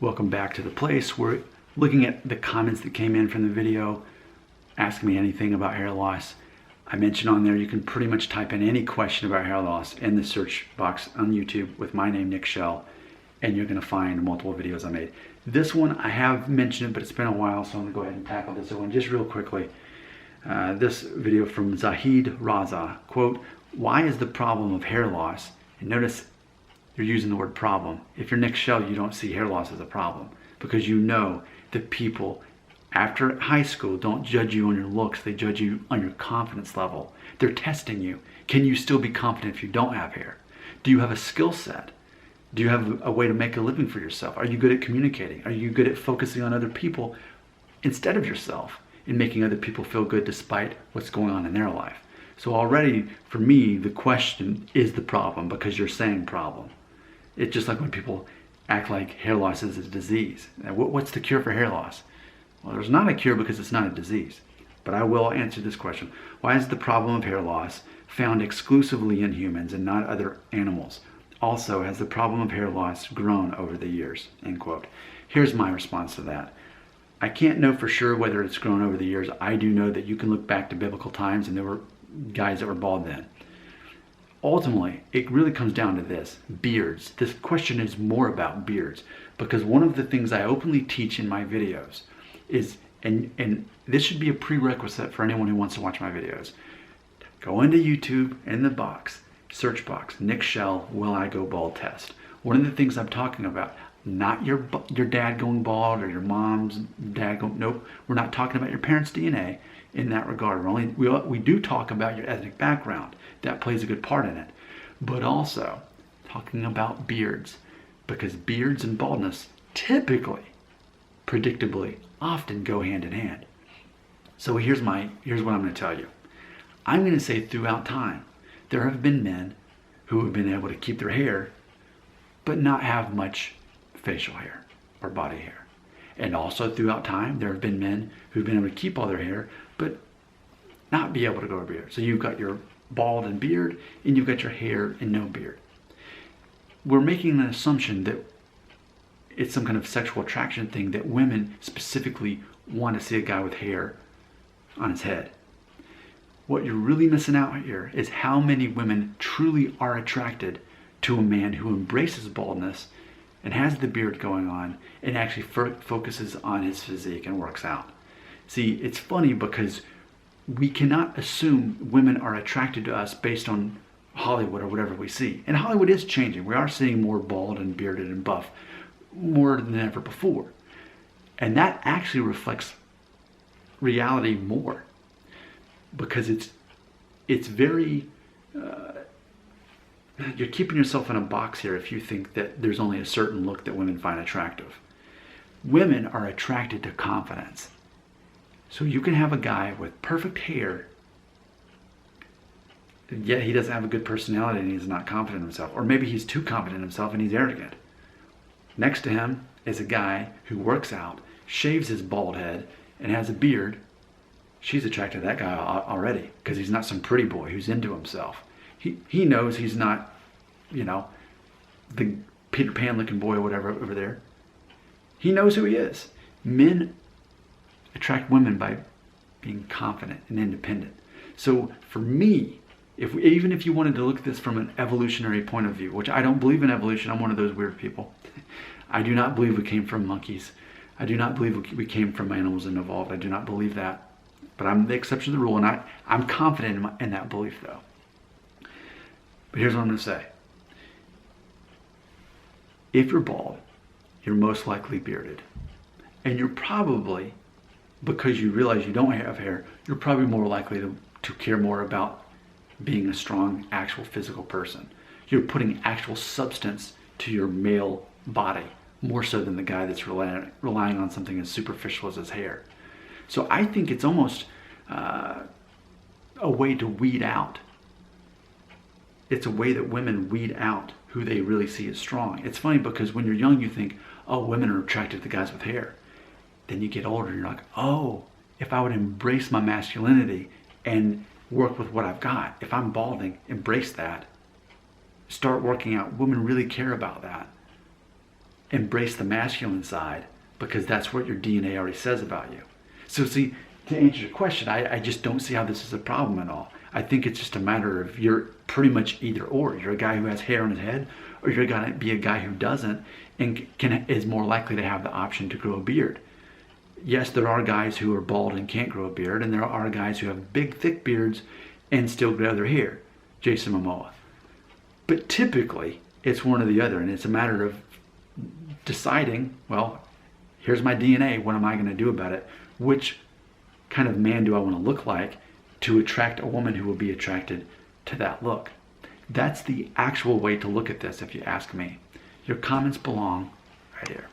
Welcome back to the place. We're looking at the comments that came in from the video asking me anything about hair loss. I mentioned on there you can pretty much type in any question about hair loss in the search box on YouTube with my name, Nick Shell, and you're going to find multiple videos I made. This one I have mentioned it, but it's been a while, so I'm going to go ahead and tackle this one just real quickly. This video from Zahid Raza, quote, "Why is the problem of hair loss?" And notice you're using the word problem. If you're Nick Shell, you don't see hair loss as a problem because you know that people after high school don't judge you on your looks, they judge you on your confidence level. They're testing you. Can you still be confident if you don't have hair? Do you have a skill set? Do you have a way to make a living for yourself? Are you good at communicating? Are you good at focusing on other people instead of yourself and making other people feel good despite what's going on in their life? So already, for me, the question is the problem because you're saying problem. It's just like when people act like hair loss is a disease. What's the cure for hair loss? Well, there's not a cure because it's not a disease. But I will answer this question. Why is the problem of hair loss found exclusively in humans and not other animals? Also, has the problem of hair loss grown over the years? End quote. Here's my response to that. I can't know for sure whether it's grown over the years. I do know that you can look back to biblical times and there were guys that were bald then. Ultimately, it really comes down to this, beards. This question is more about beards because one of the things I openly teach in my videos is, and this should be a prerequisite for anyone who wants to watch my videos, go into YouTube in the box, search box, Nick Shell, will I go bald test. One of the things I'm talking about, not your dad going bald or your mom's dad going, nope, we're not talking about your parents' DNA in that regard. We do talk about your ethnic background. That plays a good part in it. But also talking about beards, because beards and baldness typically, predictably, often go hand in hand. So here's what I'm going to tell you. I'm going to say throughout time, there have been men who have been able to keep their hair, but not have much facial hair or body hair. And also throughout time, there have been men who've been able to keep all their hair, but not be able to grow a beard. So you've got your bald and beard, and you've got your hair and no beard. We're making an assumption that it's some kind of sexual attraction thing that women specifically want to see a guy with hair on his head. What you're really missing out here is how many women truly are attracted to a man who embraces baldness and has the beard going on and actually focuses on his physique and works out. See, it's funny because we cannot assume women are attracted to us based on Hollywood or whatever we see. And Hollywood is changing. We are seeing more bald and bearded and buff more than ever before. And that actually reflects reality more because it's very, you're keeping yourself in a box here if you think that there's only a certain look that women find attractive. Women are attracted to confidence. So you can have a guy with perfect hair, yet he doesn't have a good personality and he's not confident in himself. Or maybe he's too confident in himself and he's arrogant. Next to him is a guy who works out, shaves his bald head, and has a beard. She's attracted to that guy already because he's not some pretty boy who's into himself. He knows he's not, the Peter Pan looking boy or whatever over there. He knows who he is. Men attract women by being confident and independent. So for me, even if you wanted to look at this from an evolutionary point of view, which I don't believe in evolution, I'm one of those weird people. I do not believe we came from monkeys. I do not believe we came from animals and evolved. I do not believe that. But I'm the exception to the rule, and I'm confident in that belief, though. But here's what I'm going to say. If you're bald, you're most likely bearded. And you're probably, because you realize you don't have hair, you're probably more likely to care more about being a strong, actual physical person. You're putting actual substance to your male body, more so than the guy that's relying on something as superficial as his hair. So I think it's almost a way to weed out. It's a way that women weed out who they really see as strong. It's funny because when you're young, you think, oh, women are attracted to guys with hair. Then you get older and you're like, oh, if I would embrace my masculinity and work with what I've got, if I'm balding, embrace that, start working out. Women really care about that. embrace the masculine side because that's what your DNA already says about you. So see, to answer your question, I just don't see how this is a problem at all. I think it's just a matter of you're pretty much either or. You're a guy who has hair on his head, or you're going to be a guy who doesn't and is more likely to have the option to grow a beard. Yes, there are guys who are bald and can't grow a beard, and there are guys who have big, thick beards and still grow their hair. Jason Momoa. But typically, it's one or the other, and it's a matter of deciding, well, here's my DNA, what am I going to do about it? Which kind of man do I want to look like to attract a woman who will be attracted to that look? That's the actual way to look at this, if you ask me. Your comments belong right here.